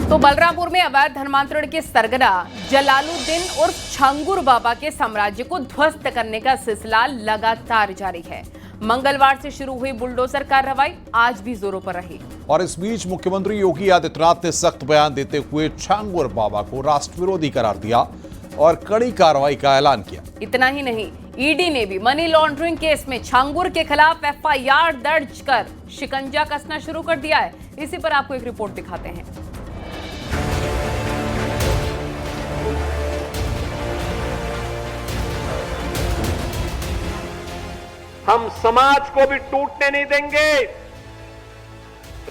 तो बलरामपुर में अवैध धर्मांतरण के सरगना जलालुद्दीन उर्फ छंगुर बाबा के साम्राज्य को ध्वस्त करने का सिलसिला लगातार जारी है। मंगलवार से शुरू हुई बुलडोजर कार्रवाई आज भी जोरों पर रही और इस बीच मुख्यमंत्री योगी आदित्यनाथ ने सख्त बयान देते हुए छंगुर बाबा को राष्ट्र विरोधी करार दिया और कड़ी कार्रवाई का ऐलान किया। इतना ही नहीं, ईडी ने भी मनी लॉन्ड्रिंग केस में छंगुर के खिलाफ एफआईआर दर्ज कर शिकंजा कसना शुरू कर दिया है। इसी पर आपको एक रिपोर्ट दिखाते हैं। हम समाज को भी टूटने नहीं देंगे,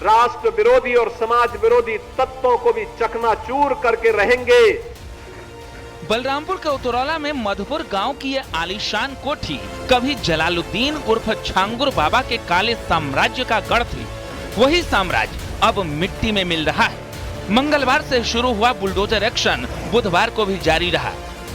राष्ट्र विरोधी और समाज विरोधी तत्वों को भी चकनाचूर करके रहेंगे। बलरामपुर के उतरौला में मधुपुर गांव की ये आलीशान कोठी कभी जलालुद्दीन उर्फ छंगुर बाबा के काले साम्राज्य का गढ़ थी। वही साम्राज्य अब मिट्टी में मिल रहा है। मंगलवार से शुरू हुआ बुलडोजर एक्शन बुधवार को भी जारी रहा।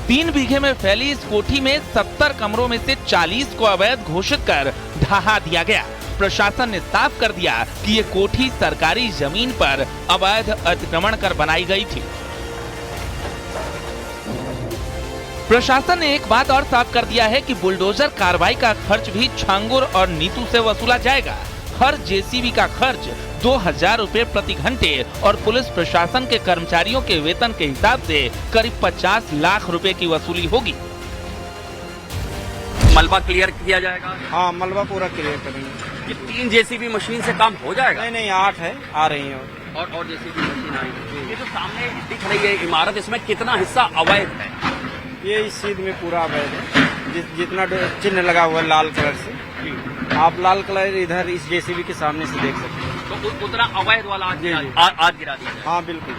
3 बीघे में फैली इस कोठी में 70 कमरों में से 40 को अवैध घोषित कर ढहा दिया गया। प्रशासन ने साफ कर दिया कि ये कोठी सरकारी जमीन पर अवैध अतिक्रमण कर बनाई गई थी। प्रशासन ने एक बात और साफ कर दिया है कि बुलडोजर कार्रवाई का खर्च भी छंगुर और नीतू से वसूला जाएगा। हर जेसीबी का खर्च 2000 रुपए प्रति घंटे और पुलिस प्रशासन के कर्मचारियों के वेतन के हिसाब से करीब 50 लाख रुपए की वसूली होगी। मलबा क्लियर किया जाएगा? हाँ, मलबा पूरा क्लियर करेंगे। ये 3 जेसीबी मशीन से काम हो जाएगा? नहीं, 8 है, आ रही है और जेसीबी मशीन आएगी। ये जो सामने दिख रही है इमारत, इसमें कितना हिस्सा अवैध है? ये इस चीज में पूरा अवैध है। जितना चिन्ह लगा हुआ है लाल कलर से, आप लाल कलर इधर इस जेसीबी के सामने से देख सकते हैं। तो उतना अवैध वाला आज गिरा दिया? हाँ, बिल्कुल।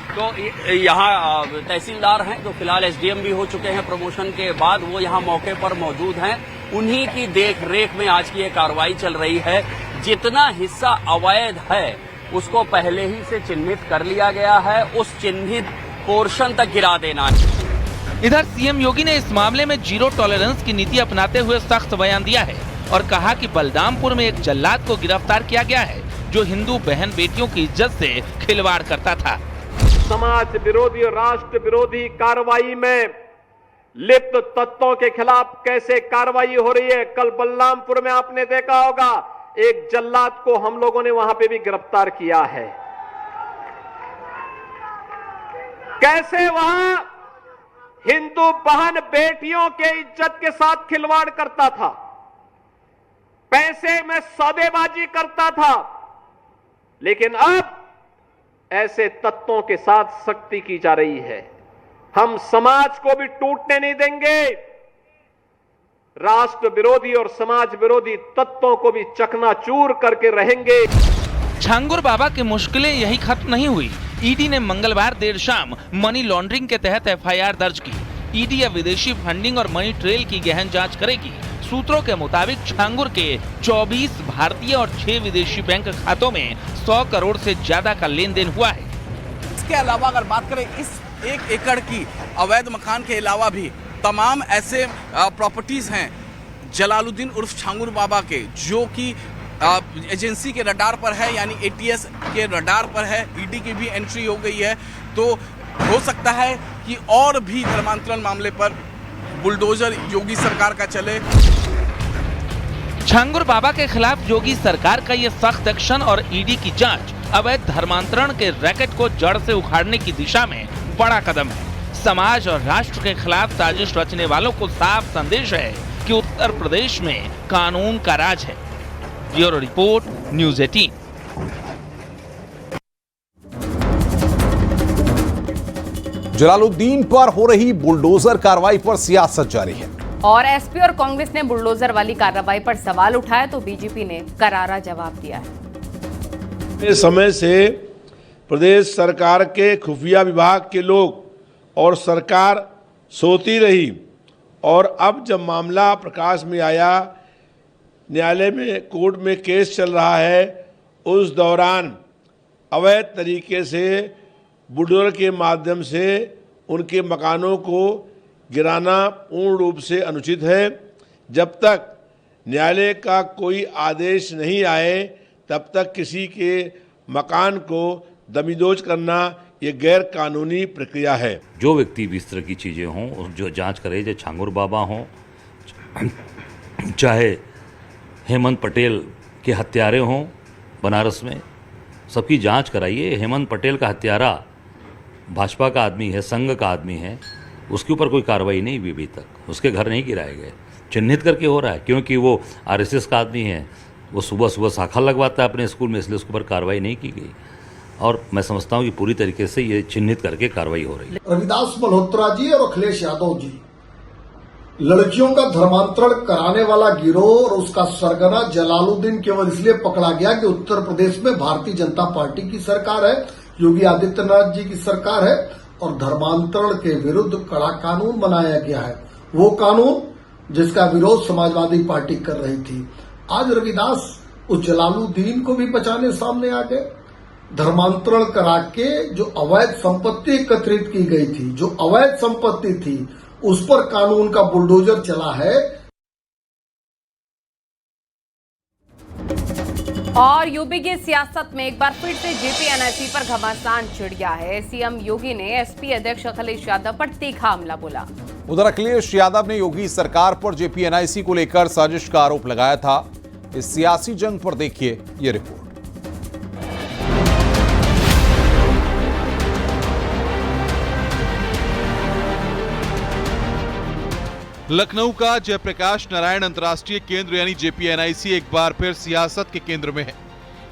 तो यहाँ तहसीलदार हैं जो फिलहाल एसडीएम भी हो चुके हैं प्रमोशन के बाद, वो यहाँ मौके पर मौजूद हैं। उन्हीं की देख रेख में आज की ये कार्रवाई चल रही है। जितना हिस्सा अवैध है उसको पहले ही से चिन्हित कर लिया गया है, उस चिन्हित पोर्शन तक गिरा देना है। इधर सीएम योगी ने इस मामले में जीरो टॉलरेंस की नीति अपनाते हुए सख्त बयान दिया है और कहा कि बलरामपुर में एक जल्लाद को गिरफ्तार किया गया है जो हिंदू बहन बेटियों की इज्जत से खिलवाड़ करता था। समाज विरोधी और राष्ट्र विरोधी कार्रवाई में लिप्त तत्वों के खिलाफ कैसे कार्रवाई हो रही है। कल बलरामपुर में आपने देखा होगा, एक जल्लाद को हम लोगों ने वहां पे भी गिरफ्तार किया है। कैसे वहां हिंदू बहन बेटियों के इज्जत के साथ खिलवाड़ करता था, पैसे में सौदेबाजी करता था। लेकिन अब ऐसे तत्वों के साथ सख्ती की जा रही है। हम समाज को भी टूटने नहीं देंगे, राष्ट्र विरोधी और समाज विरोधी तत्वों को भी चकनाचूर करके रहेंगे। छंगुर बाबा की मुश्किलें यही खत्म नहीं हुई। ईडी ने मंगलवार देर शाम मनी लॉन्ड्रिंग के तहत एफआईआर दर्ज की। ईडी अब विदेशी फंडिंग और मनी ट्रेल की गहन जांच करेगी। सूत्रों के मुताबिक छंगुर के 24 भारतीय और 6 विदेशी बैंक खातों में 100 करोड़ से ज्यादा का लेन देन हुआ है। इसके अलावा अगर बात करें इस 1 एकड़ की अवैध मकान के अलावा भी तमाम ऐसे प्रॉपर्टीज हैं जलालुद्दीन उर्फ छंगुर बाबा के, जो कि एजेंसी के रडार पर है, यानी एटीएस के रडार पर है। ईडी की भी एंट्री हो गई है। तो हो सकता है कि और भी धर्मांतरण मामले पर बुलडोजर योगी सरकार का चले। छंगुर बाबा के खिलाफ योगी सरकार का ये सख्त एक्शन और ईडी की जांच अवैध धर्मांतरण के रैकेट को जड़ से उखाड़ने की दिशा में बड़ा कदम है। समाज और राष्ट्र के खिलाफ साजिश रचने वालों को साफ संदेश है कि उत्तर प्रदेश में कानून का राज है। Bureau report, news 18। जलालुद्दीन पर हो रही बुलडोजर कार्रवाई पर सियासत जारी है और एसपी और कांग्रेस ने बुलडोजर वाली कार्रवाई पर सवाल उठाया तो बीजेपी ने करारा जवाब दिया है। इस समय से प्रदेश सरकार के खुफिया विभाग के लोग और सरकार सोती रही और अब जब मामला प्रकाश में आया, न्यायालय में कोर्ट में केस चल रहा है, उस दौरान अवैध तरीके से बुलडोजर के माध्यम से उनके मकानों को गिराना पूर्ण रूप से अनुचित है। जब तक न्यायालय का कोई आदेश नहीं आए तब तक किसी के मकान को दबिदोज करना ये गैर कानूनी प्रक्रिया है। जो व्यक्ति भी इस तरह की चीज़ें हों, जो जांच करे, चाहे छांगुर बाबा हों, चाहे हेमंत पटेल के हत्यारे हों बनारस में, सबकी जांच कराइए। हेमंत पटेल का हत्यारा भाजपा का आदमी है, संघ का आदमी है, उसके ऊपर कोई कार्रवाई नहीं हुई अभी तक, उसके घर नहीं गिराए गए। चिन्हित करके हो रहा है क्योंकि वो आरएसएस का आदमी है, वो सुबह सुबह शाखा लगवाता है अपने स्कूल में, इसलिए उसके ऊपर कार्रवाई नहीं की गई। और मैं समझता हूँ कि पूरी तरीके से ये चिन्हित करके कार्रवाई हो रही है। रविदास मल्होत्रा जी और अखिलेश यादव जी लड़कियों का धर्मांतरण कराने वाला गिरोह और उसका सरगना जलालुद्दीन केवल इसलिए पकड़ा गया कि उत्तर प्रदेश में भारतीय जनता पार्टी की सरकार है, योगी आदित्यनाथ जी की सरकार है और धर्मांतरण के विरुद्ध कड़ा कानून बनाया गया है, वो कानून जिसका विरोध समाजवादी पार्टी कर रही थी। आज रविदास उस जलालुद्दीन को भी बचाने सामने आ गए। धर्मांतरण करा के जो अवैध संपत्ति एकत्रित की गई थी, जो अवैध संपत्ति थी, उस पर कानून का बुलडोजर चला है। और यूपी की सियासत में एक बार फिर से जेपीएनआईसी पर घमासान छिड़ गया है। सीएम योगी ने एसपी अध्यक्ष अखिलेश यादव पर तीखा हमला बोला। उधर अखिलेश यादव ने योगी सरकार पर जेपीएनआईसी को लेकर साजिश का आरोप लगाया था। इस सियासी जंग पर देखिए ये रिपोर्ट। लखनऊ का जयप्रकाश नारायण अंतर्राष्ट्रीय केंद्र यानी जेपीएनआईसी एक बार फिर सियासत के केंद्र में है।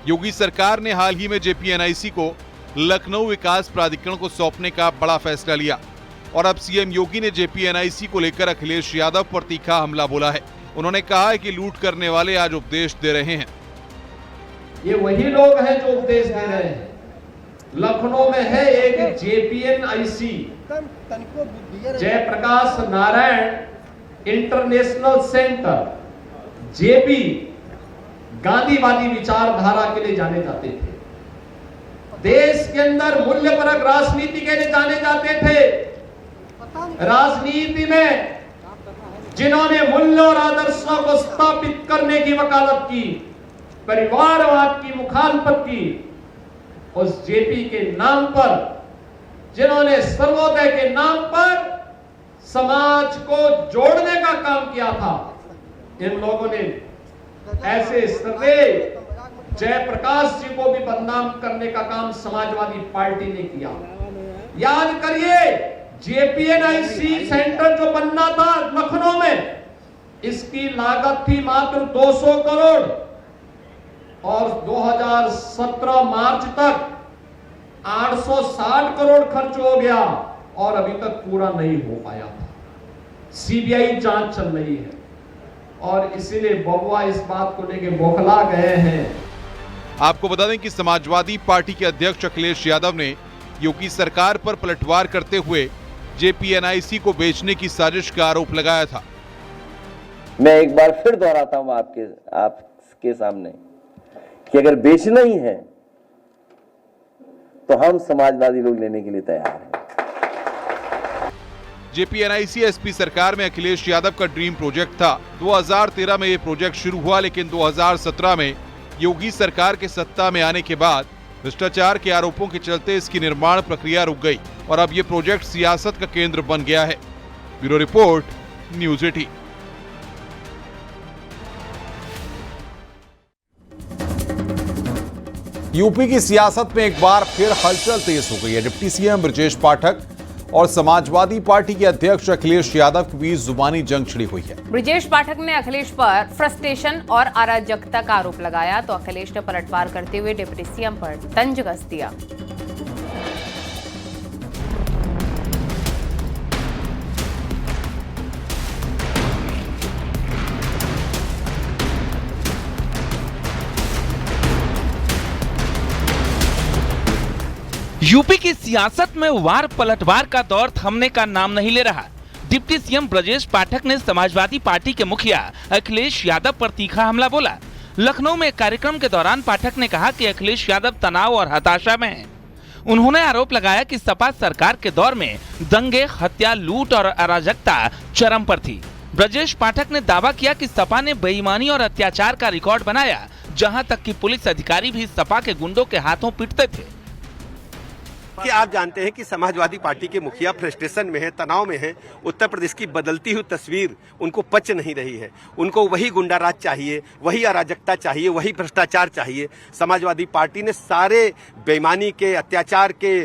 योगी सरकार ने हाल ही में जेपीएनआईसी को लखनऊ विकास प्राधिकरण को सौंपने का बड़ा फैसला लिया और अब सीएम योगी ने जेपीएनआईसी को लेकर अखिलेश यादव पर तीखा हमला बोला है। उन्होंने कहा है कि लूट करने वाले आज उपदेश दे रहे हैं। ये वही लोग हैं जो उपदेश दे रहे हैं। लखनऊ में है एक JPNIC, Jayaprakash Narayan international centre, JP, गांधीवादी विचारधारा के लिए जाने जाते थे। देश के अंदर मूल्यपरक राजनीति के लिए जाने जाते थे। राजनीति में जिन्होंने मूल्य और आदर्शों को स्थापित करने की वकालत की, परिवारवाद की मुखालफत की, उस जेपी के नाम पर, जिन्होंने सर्वोदय के नाम पर समाज को जोड़ने का काम किया था, इन लोगों ने ऐसे सर्वे जयप्रकाश जी को भी बदनाम करने का काम समाजवादी पार्टी ने किया। याद करिए, जेपीएनआईसी सेंटर जो बनना था लखनऊ में, इसकी लागत थी मात्र 200 करोड़ और 2017 मार्च तक 860 करोड़ खर्च हो गया और अभी तक पूरा नहीं हो पाया था। सीबीआई जांच चल रही है और इसीलिए बबुआ इस बात को लेकर बौखला गए हैं। आपको बता दें कि समाजवादी पार्टी के अध्यक्ष अखिलेश यादव ने योगी सरकार पर पलटवार करते हुए जेपीएनआईसी को बेचने की साजिश का आरोप लगाया था। मैं एक बार फिर दोहराता हूं आपके सामने कि अगर बेचना ही है तो हम समाजवादी लोग लेने के लिए तैयार हैं। जेपीएनआईसी एसपी सरकार में अखिलेश यादव का ड्रीम प्रोजेक्ट था। 2013 में यह प्रोजेक्ट शुरू हुआ, लेकिन 2017 में योगी सरकार के सत्ता में आने के बाद भ्रष्टाचार के आरोपों के चलते इसकी निर्माण प्रक्रिया रुक गई और अब यह प्रोजेक्ट सियासत का केंद्र बन गया है। Bureau report, news 18। यूपी की सियासत में एक बार फिर हलचल तेज हो गई है। डिप्टी सीएम ब्रजेश पाठक और समाजवादी पार्टी के अध्यक्ष अखिलेश यादव के बीच जुबानी जंग छिड़ी हुई है। ब्रजेश पाठक ने अखिलेश पर फ्रस्ट्रेशन और अराजकता का आरोप लगाया तो अखिलेश ने पलटवार करते हुए डिप्टी सीएम पर तंज कस दिया। यूपी की सियासत में वार पलटवार का दौर थमने का नाम नहीं ले रहा। डिप्टी सीएम ब्रजेश पाठक ने समाजवादी पार्टी के मुखिया अखिलेश यादव पर तीखा हमला बोला। लखनऊ में एक कार्यक्रम के दौरान पाठक ने कहा कि अखिलेश यादव तनाव और हताशा में हैं। उन्होंने आरोप लगाया कि सपा सरकार के दौर में दंगे, हत्या, लूट और अराजकता चरम पर थी। ब्रजेश पाठक ने दावा किया कि सपा ने बेईमानी और अत्याचार का रिकॉर्ड बनाया, जहां तक कि पुलिस अधिकारी भी सपा के गुंडों के हाथों पिटते थे। कि आप जानते हैं कि समाजवादी पार्टी के मुखिया फ्रस्ट्रेशन में है, तनाव में है। उत्तर प्रदेश की बदलती हुई तस्वीर उनको पच नहीं रही है। उनको वही गुंडाराज चाहिए, वही अराजकता चाहिए, वही भ्रष्टाचार चाहिए। समाजवादी पार्टी ने सारे बेईमानी के, अत्याचार के,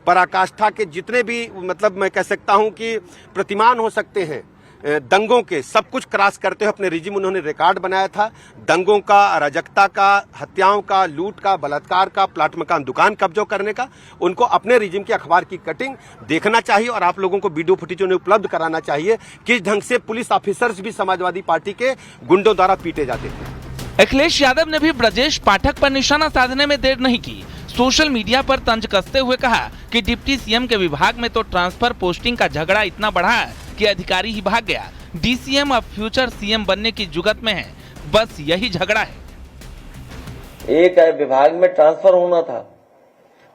पराकाष्ठा के जितने भी मतलब मैं कह सकता हूं कि प्रतिमान हो सकते हैं दंगों के, सब कुछ क्रॉस करते हुए अपने रिजिम उन्होंने रिकॉर्ड बनाया था। दंगों का, अराजकता का, हत्याओं का, लूट का, बलात्कार का, प्लाट मकान दुकान कब्जों करने का, उनको अपने रिजिम के अखबार की कटिंग देखना चाहिए और आप लोगों को वीडियो फुटेज उन्हें उपलब्ध कराना चाहिए किस ढंग से पुलिस ऑफिसर्स भी समाजवादी पार्टी के गुंडों द्वारा पीटे जाते थे। अखिलेश यादव ने भी ब्रजेश पाठक पर निशाना साधने में देर नहीं की। सोशल मीडिया पर तंज कसते हुए कहा कि डिप्टी सीएम के विभाग में तो ट्रांसफर पोस्टिंग का झगड़ा इतना बढ़ा है कि अधिकारी ही भाग गया। डीसीएम अब फ्यूचर सीएम बनने की जुगत में है, बस यही झगड़ा है। एक विभाग में ट्रांसफर होना था,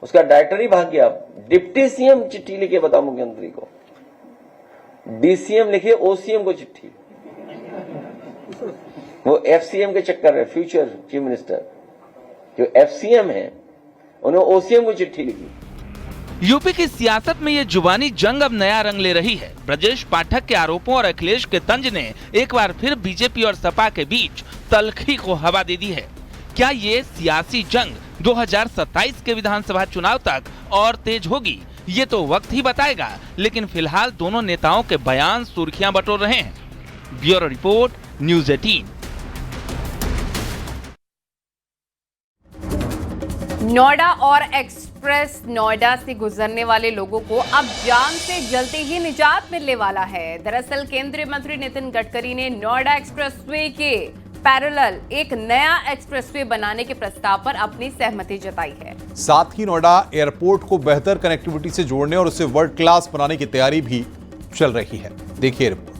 उसका डायरेक्टर ही भाग गया। डिप्टी सीएम चिट्ठी लिखे बताओ मुख्यमंत्री को, डीसीएम लिखे ओसीएम को चिट्ठी। वो एफसीएम के चक्कर है, फ्यूचर चीफ मिनिस्टर जो एफसीएम है, उन्होंने ओसीएम को चिट्ठी लिखी। यूपी की सियासत में ये जुबानी जंग अब नया रंग ले रही है। ब्रजेश पाठक के आरोपों और अखिलेश के तंज ने एक बार फिर बीजेपी और सपा के बीच तल्खी को हवा दे दी है। क्या ये सियासी जंग 2027 के विधानसभा चुनाव तक और तेज होगी, ये तो वक्त ही बताएगा। लेकिन फिलहाल दोनों नेताओं के बयान सुर्खियां बटोर रहे हैं। Bureau report, news 18। नोएडा और एक्सप्रेस नोएडा से गुजरने वाले लोगों को अब जान से जलते ही निजात मिलने वाला है। दरअसल केंद्रीय मंत्री नितिन गडकरी ने नोएडा एक्सप्रेसवे के पैरेलल एक नया एक्सप्रेसवे बनाने के प्रस्ताव पर अपनी सहमति जताई है। साथ ही नोएडा एयरपोर्ट को बेहतर कनेक्टिविटी से जोड़ने और उसे वर्ल्ड क्लास बनाने की तैयारी भी चल रही है। देखिए रिपोर्ट।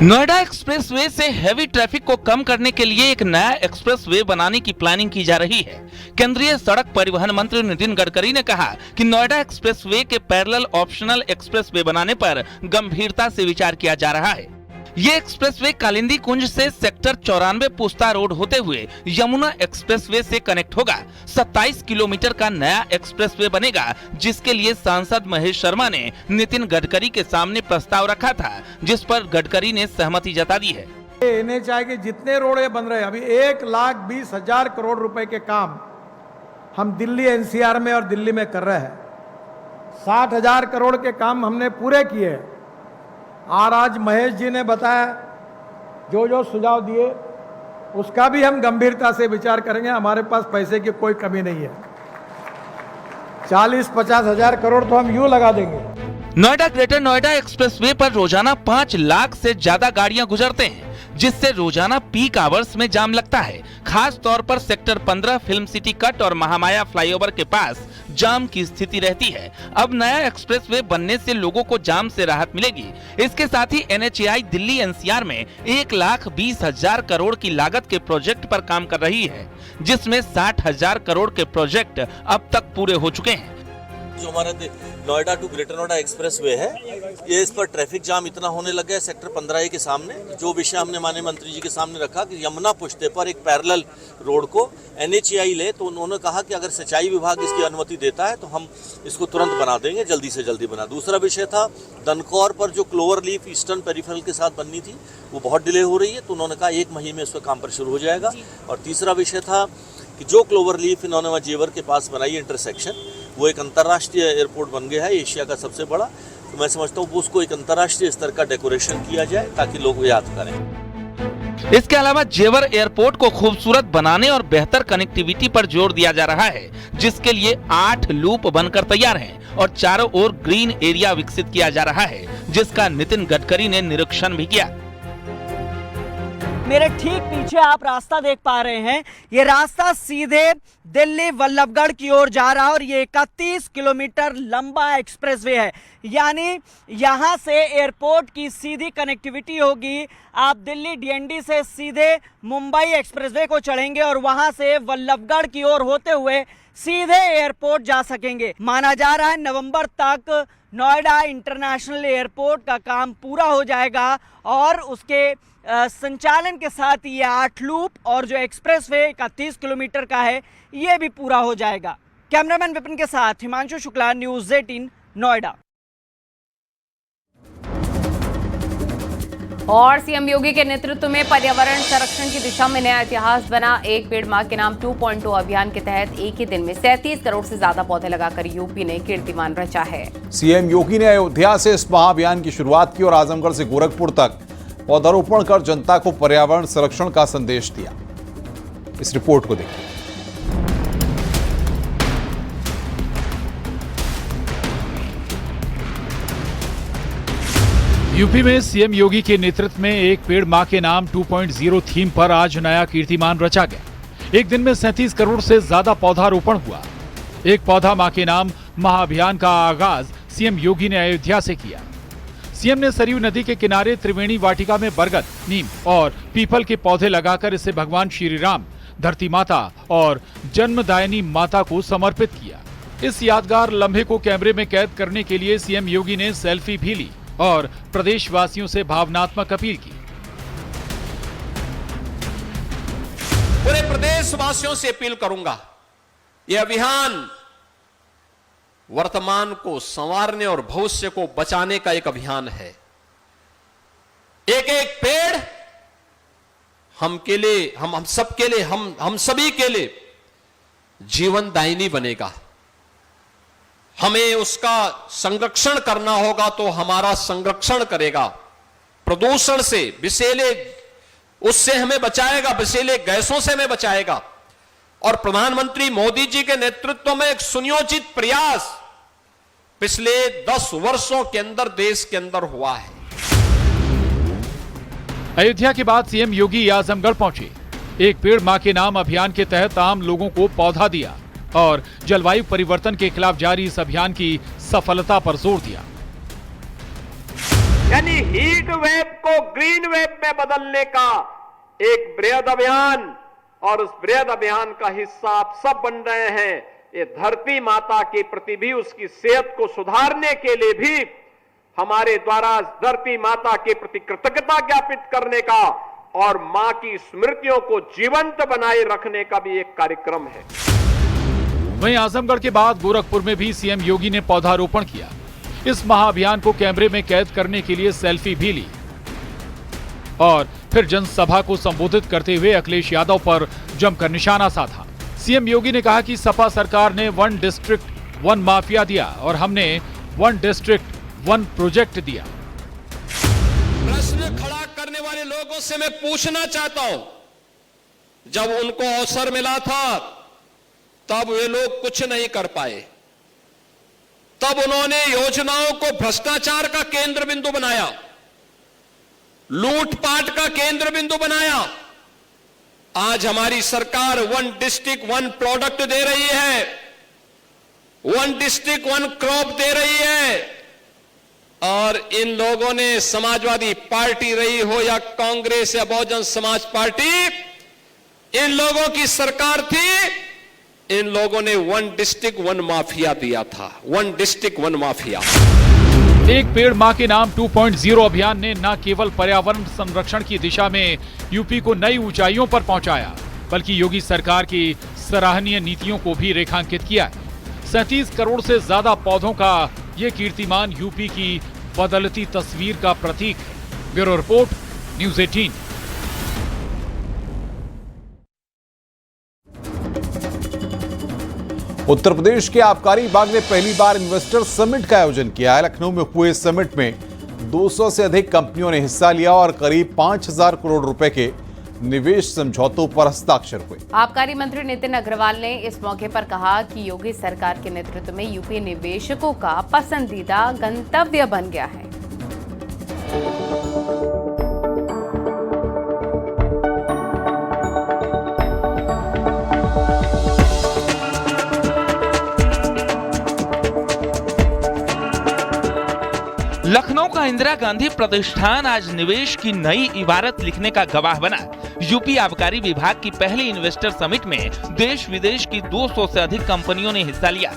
नोएडा एक्सप्रेसवे से हैवी ट्रैफिक को कम करने के लिए एक नया एक्सप्रेसवे बनाने की प्लानिंग की जा रही है। केंद्रीय सड़क परिवहन मंत्री नितिन गडकरी ने कहा कि नोएडा एक्सप्रेसवे के पैरेलल ऑप्शनल एक्सप्रेसवे बनाने पर गंभीरता से विचार किया जा रहा है। ये एक्सप्रेसवे कालिंदी कुंज से सेक्टर 94 पुस्ता रोड होते हुए यमुना एक्सप्रेसवे से कनेक्ट होगा। 27 किलोमीटर का नया एक्सप्रेसवे बनेगा, जिसके लिए सांसद महेश शर्मा ने नितिन गडकरी के सामने प्रस्ताव रखा था, जिस पर गडकरी ने सहमति जता दी है। एनएचआई के जितने रोड बन रहे हैं, अभी 1,20,000 करोड़ रुपए के काम हम दिल्ली एनसीआर में और दिल्ली में कर रहे हैं। 60,000 करोड़ के काम हमने पूरे किए और आज महेश जी ने बताया जो जो सुझाव दिए उसका भी हम गंभीरता से विचार करेंगे। हमारे पास पैसे की कोई कमी नहीं है। 40-50 हजार करोड़ तो हम यूं लगा देंगे। नोएडा ग्रेटर नोएडा एक्सप्रेसवे पर रोजाना 5 लाख से ज्यादा गाड़ियां गुजरते हैं, जिससे रोजाना पीक आवर्स में जाम लगता है। खास तौर पर सेक्टर 15 फिल्म सिटी कट और महामाया फ्लाईओवर के पास जाम की स्थिति रहती है। अब नया एक्सप्रेसवे बनने से लोगों को जाम से राहत मिलेगी। इसके साथ ही एनएचएआई दिल्ली एनसीआर में 1,20,000 करोड़ की लागत के प्रोजेक्ट पर काम कर रही है, जिसमें 60,000 करोड़ के प्रोजेक्ट अब तक पूरे हो चुके हैं। जो हमारा Noida to greater Noida expressway है, ये इस पर ट्रैफिक जाम इतना होने लगा है सेक्टर 15A के सामने। जो विषय हमने माननीय मंत्री जी के सामने रखा कि यमुना पुश्ते पर एक पैरेलल रोड को एनएचएआई ले, तो उन्होंने कहा कि अगर सिंचाई विभाग इसकी अनुमति देता है तो हम इसको तुरंत बना देंगे, जल्दी से जल्दी बना। दूसरा विषय था दनकौर पर जो क्लोवर लीफ ईस्टर्न पेरिफेरल के साथ बननी थी, वो बहुत डिले हो रही है, तो उन्होंने कहा 1 महीने में उसका काम पर शुरू हो जाएगा। और तीसरा विषय था कि जो क्लोवर लीफ इन्होंने वहाँ जेवर के पास बनाई इंटरसेक्शन, वो एक अंतर्राष्ट्रीय एयरपोर्ट बन गया है, एशिया का सबसे बड़ा। तो मैं समझता हूँ उसको एक अंतर्राष्ट्रीय स्तर का डेकोरेशन किया जाए ताकि लोग याद करें। इसके अलावा जेवर एयरपोर्ट को खूबसूरत बनाने और बेहतर कनेक्टिविटी पर जोर दिया जा रहा है, जिसके लिए 8 लूप बनकर तैयार हैं और चारों ओर ग्रीन एरिया विकसित किया जा रहा है, जिसका नितिन गडकरी ने निरीक्षण भी किया। मेरे ठीक पीछे आप रास्ता देख पा रहे हैं, ये रास्ता सीधे दिल्ली वल्लभगढ़ की ओर जा रहा है और ये 31 किलोमीटर लंबा एक्सप्रेसवे है। यानी यहाँ से एयरपोर्ट की सीधी कनेक्टिविटी होगी। आप दिल्ली डीएनडी से सीधे मुंबई एक्सप्रेसवे को चढ़ेंगे और वहाँ से वल्लभगढ़ की ओर होते हुए सीधे एयरपोर्ट जा सकेंगे। माना जा रहा है नवंबर तक नोएडा इंटरनेशनल एयरपोर्ट का काम पूरा हो जाएगा और उसके संचालन के साथ ये 8 लूप और जो एक्सप्रेसवे 31 किलोमीटर का है ये भी पूरा हो जाएगा। कैमरामैन विपिन के साथ हिमांशु शुक्ला, न्यूज़ 18 नोएडा। और सीएम योगी के नेतृत्व में पर्यावरण संरक्षण की दिशा में नया इतिहास बना। एक पेड़ मां के नाम 2.0 अभियान के तहत एक ही दिन में 37 करोड़ से ज्यादा पौधे लगाकर यूपी ने कीर्तिमान रचा है। सीएम योगी ने अयोध्या से इस महाअभियान की शुरुआत की और आजमगढ़ से गोरखपुर तक पौधारोपण कर जनता को पर्यावरण संरक्षण का संदेश दिया। इस रिपोर्ट को देखिए। यूपी में सीएम योगी के नेतृत्व में एक पेड़ मां के नाम 2.0 थीम पर आज नया कीर्तिमान रचा गया। एक दिन में 37 करोड़ से ज्यादा पौधारोपण हुआ। एक पौधा मां के नाम महाअभियान का आगाज सीएम योगी ने अयोध्या से किया। सीएम ने सरयू नदी के किनारे त्रिवेणी वाटिका में बरगद, नीम और पीपल के पौधे लगाकर इसे भगवान श्री राम, धरती माता और जन्मदायिनी माता को समर्पित किया। इस यादगार लम्हे को कैमरे में कैद करने के लिए सीएम योगी ने सेल्फी भी ली और प्रदेशवासियों से भावनात्मक अपील की। पूरे प्रदेशवासियों से अपील करूंगा, यह अभियान वर्तमान को संवारने और भविष्य को बचाने का एक अभियान है। एक एक पेड़ हम सबके लिए, हम सभी के लिए जीवनदायिनी बनेगा। हमें उसका संरक्षण करना होगा तो हमारा संरक्षण करेगा। प्रदूषण से, विषैले उससे हमें बचाएगा, विषैले गैसों से हमें बचाएगा। और प्रधानमंत्री मोदी जी के नेतृत्व में एक सुनियोजित प्रयास पिछले 10 वर्षों के अंदर देश के अंदर हुआ है। अयोध्या के बाद सीएम योगी आजमगढ़ पहुंचे। एक पेड़ मां के नाम अभियान के तहत आम लोगों को पौधा दिया और जलवायु परिवर्तन के खिलाफ जारी इस अभियान की सफलता पर जोर दिया। यानी हीट वेव को ग्रीन वेव में बदलने का एक बृहद अभियान, और उस बृहद अभियान का हिस्सा आप सब बन रहे हैं। ये धरती माता के प्रति भी, उसकी सेहत को सुधारने के लिए भी हमारे द्वारा धरती माता के प्रति कृतज्ञता ज्ञापित करने का और मां की स्मृतियों को जीवंत बनाए रखने का भी एक कार्यक्रम है। वहीं आजमगढ़ के बाद गोरखपुर में भी सीएम योगी ने पौधारोपण किया। इस महाअभियान को कैमरे में कैद करने के लिए सेल्फी भी ली और फिर जनसभा को संबोधित करते हुए अखिलेश यादव पर जमकर निशाना साधा। सीएम योगी ने कहा कि सपा सरकार ने 1 डिस्ट्रिक्ट 1 माफिया दिया और हमने 1 डिस्ट्रिक्ट 1 प्रोजेक्ट दिया। प्रश्न खड़ा करने वाले लोगों से मैं पूछना चाहता हूं, जब उनको अवसर मिला था तब वे लोग कुछ नहीं कर पाए। तब उन्होंने योजनाओं को भ्रष्टाचार का केंद्र बिंदु बनाया, लूटपाट का केंद्र बिंदु बनाया। आज हमारी सरकार 1 डिस्ट्रिक्ट 1 प्रोडक्ट दे रही है, 1 डिस्ट्रिक्ट 1 क्रॉप दे रही है। और इन लोगों ने, समाजवादी पार्टी रही हो या कांग्रेस या बहुजन समाज पार्टी, इन लोगों की सरकार थी, इन लोगों ने 1 डिस्ट्रिक्ट 1 माफिया दिया था। 1 डिस्ट्रिक्ट 1 माफिया। एक पेड़ मां के नाम 2.0 अभियान ने न केवल पर्यावरण संरक्षण की दिशा में यूपी को नई ऊंचाइयों पर पहुंचाया, बल्कि योगी सरकार की सराहनीय नीतियों को भी रेखांकित किया है। 37 करोड़ से ज्यादा पौधों का ये कीर्तिमान यूपी की बदलती तस्वीर का प्रतीक है। Bureau report, news 18। Uttar Pradesh के आबकारी विभाग ने पहली बार इन्वेस्टर समिट का आयोजन किया है। लखनऊ में हुए इस समिट में 200 से अधिक कंपनियों ने हिस्सा लिया और करीब 5000 करोड़ रुपए के निवेश समझौतों पर हस्ताक्षर हुए। आबकारी मंत्री नितिन अग्रवाल ने इस मौके पर कहा कि योगी सरकार के नेतृत्व में यूपी निवेशकों का पसंदीदा गंतव्य बन गया है। लखनऊ का इंदिरा गांधी प्रतिष्ठान आज निवेश की नई इबारत लिखने का गवाह बना। यूपी आबकारी विभाग की पहली इन्वेस्टर समिट में देश विदेश की 200 से अधिक कंपनियों ने हिस्सा लिया।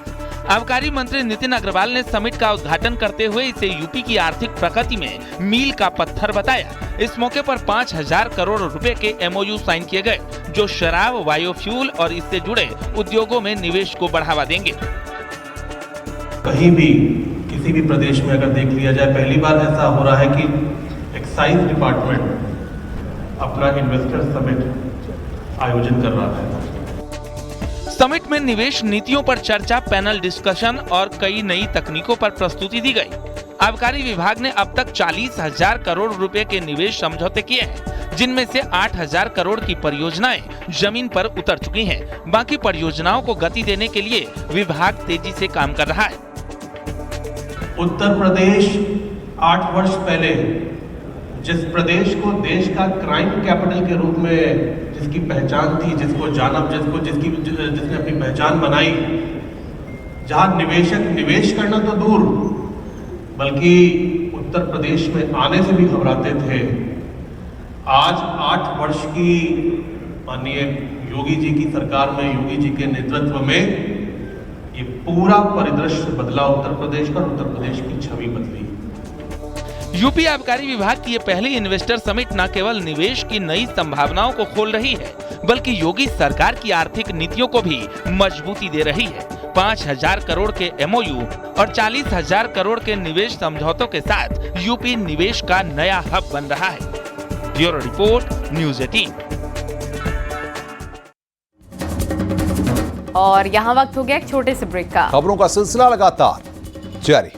आबकारी मंत्री नितिन अग्रवाल ने समिट का उद्घाटन करते हुए इसे यूपी की आर्थिक प्रगति में मील का पत्थर बताया। इस मौके पर 5000 करोड़ रुपए के MOU साइन किए गए, जो शराब, बायोफ्यूल और इससे जुड़े उद्योगों में निवेश को बढ़ावा देंगे। कहीं भी किसी भी प्रदेश में अगर देख लिया जाए, पहली बार ऐसा हो रहा है कि एक्साइज डिपार्टमेंट अपना इन्वेस्टर समिट आयोजन कर रहा है। समिट में निवेश नीतियों पर चर्चा, पैनल डिस्कशन और कई नई तकनीकों पर प्रस्तुति दी गई। आबकारी विभाग ने अब तक 40,000 करोड़ रुपए के निवेश समझौते किए हैं, जिनमें से 8,000 करोड़ की परियोजनाएं जमीन पर उतर चुकी हैं। बाकी परियोजनाओं को गति देने के लिए विभाग तेजी से काम कर रहा है। उत्तर प्रदेश 8 वर्ष पहले जिस प्रदेश को देश का क्राइम कैपिटल के रूप में जिसकी पहचान थी, जिसको जाना, जिसने अपनी पहचान बनाई, जहां निवेशक निवेश करना तो दूर बल्कि उत्तर प्रदेश में आने से भी घबराते थे, आज 8 वर्ष की माननीय योगी जी की सरकार में, योगी जी के नेतृत्व में ये पूरा परिदृश्य बदला उत्तर प्रदेश का, उत्तर प्रदेश की छवि बदली। यूपी आबकारी विभाग की ये पहली इन्वेस्टर समिट न केवल निवेश की नई संभावनाओं को खोल रही है, बल्कि योगी सरकार की आर्थिक नीतियों को भी मजबूती दे रही है। 5,000 करोड़ के MOU और 40,000 करोड़ के निवेश समझौतों के साथ यूपी निवेश का नया हब बन रहा है। Bureau report, news 18। और यहाँ वक्त हो गया एक छोटे से ब्रेक का। खबरों का सिलसिला लगातार जारी।